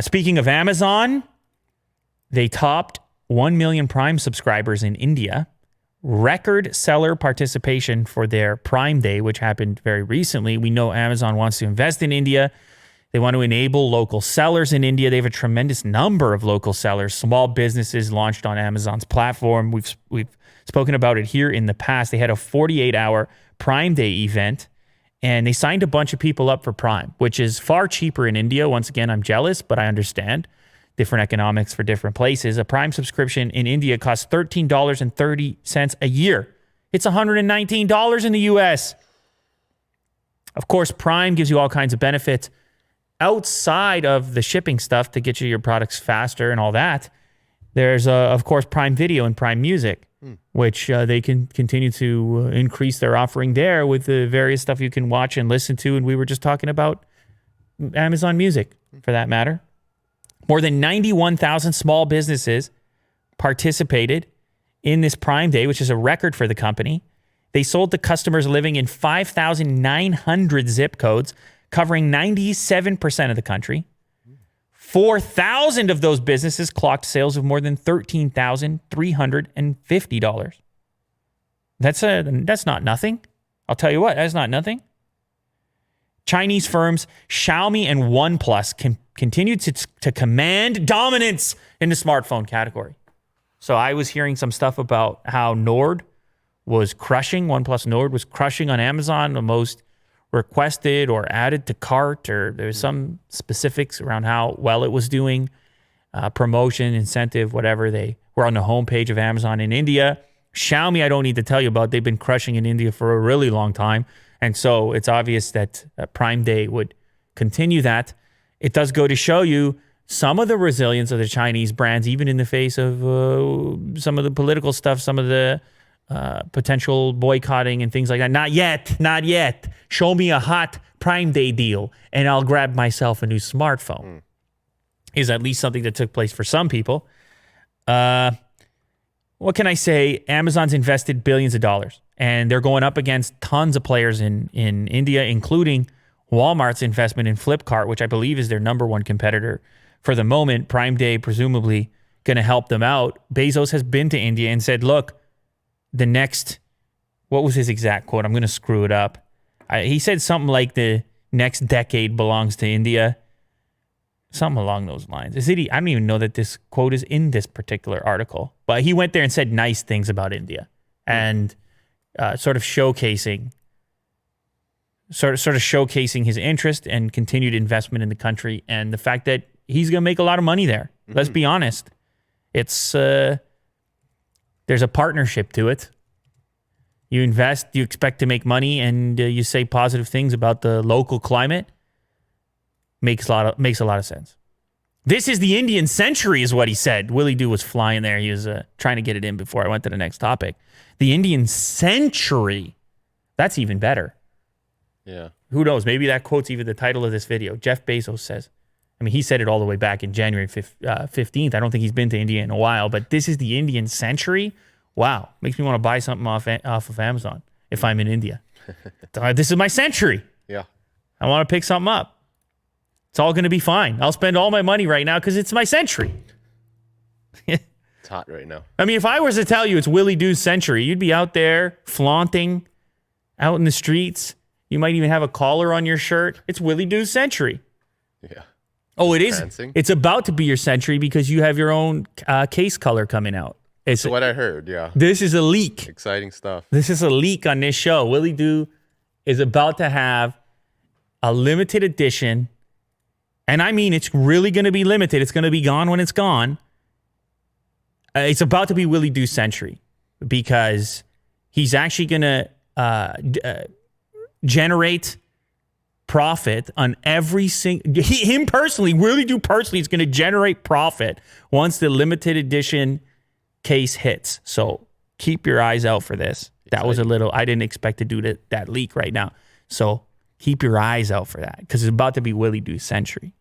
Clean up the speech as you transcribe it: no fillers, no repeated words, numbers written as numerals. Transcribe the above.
Speaking of Amazon, they topped 1 million Prime subscribers in India. Record seller participation for their Prime Day, which happened very recently. We know Amazon wants to invest in India. They want to enable local sellers in India. They have a tremendous number of local sellers, small businesses launched on Amazon's platform. We've spoken about it here in the past. They had a 48-hour Prime Day event, and they signed a bunch of people up for Prime, which is far cheaper in India. Once again, I'm jealous, but I understand different economics for different places. A Prime subscription in India costs $13.30 a year. It's $119 in the US. Of course, Prime gives you all kinds of benefits outside of the shipping stuff to get you your products faster and all that. There's, of course, Prime Video and Prime Music, which they can continue to increase their offering there with the various stuff you can watch and listen to. And we were just talking about Amazon Music, for that matter. More than 91,000 small businesses participated in this Prime Day, which is a record for the company. They sold to customers living in 5,900 zip codes, covering 97% of the country. 4,000 of those businesses clocked sales of more than $13,350. That's not nothing. I'll tell you what, that's not nothing. Chinese firms Xiaomi and OnePlus continue to command dominance in the smartphone category. So I was hearing some stuff about how Nord was crushing, OnePlus Nord was crushing on Amazon, the most requested or added to cart, or there was some specifics around how well it was doing, promotion, incentive, whatever. They were on the homepage of Amazon in India. Xiaomi, I don't need to tell you about. They've been crushing in India for a really long time. And so it's obvious that Prime Day would continue that. It does go to show you some of the resilience of the Chinese brands, even in the face of some of the political stuff, some of the potential boycotting and things like that. Not yet. Show me a hot Prime Day deal and I'll grab myself a new smartphone. Is at least something that took place for some people. What can I say? Amazon's invested billions of dollars, and they're going up against tons of players in India, including Walmart's investment in Flipkart, which I believe is their number one competitor for the moment. Prime Day presumably going to help them out. Bezos has been to India and said, look, what was his exact quote? I'm going to screw it up. He said something like the next decade belongs to India. Something along those lines. I don't even know that this quote is in this particular article, but he went there and said nice things about India and sort of showcasing his interest and continued investment in the country and the fact that he's going to make a lot of money there. Let's be honest. It's there's a partnership to it. You invest, you expect to make money, and you say positive things about the local climate. Makes a lot of sense. This is the Indian century, is what he said. Willy Do was flying there. He was trying to get it in before I went to the next topic. The Indian century. That's even better. Yeah. Who knows? Maybe that quote's even the title of this video. Jeff Bezos says. I mean, he said it all the way back in January 15th. I don't think he's been to India in a while, but this is the Indian century. Wow. Makes me want to buy something off of Amazon if I'm in India. This is my century. Yeah. I want to pick something up. It's all going to be fine. I'll spend all my money right now because it's my century. It's hot right now. I mean, if I was to tell you it's Willy Do's century, you'd be out there flaunting out in the streets. You might even have a collar on your shirt. It's Willy Do's century. Yeah. Oh, it is. Prancing. It's about to be your century because you have your own case color coming out. That's what I heard, yeah. This is a leak. Exciting stuff. This is a leak on this show. Willy Do is about to have a limited edition. And I mean, it's really going to be limited. It's going to be gone when it's gone. It's about to be Willy Do Century because he's actually going to generate profit on every single... Him personally, Willy Do personally is going to generate profit once the limited edition case hits. So keep your eyes out for this. That was a little... I didn't expect to do that leak right now. So keep your eyes out for that because it's about to be Willy Do Century.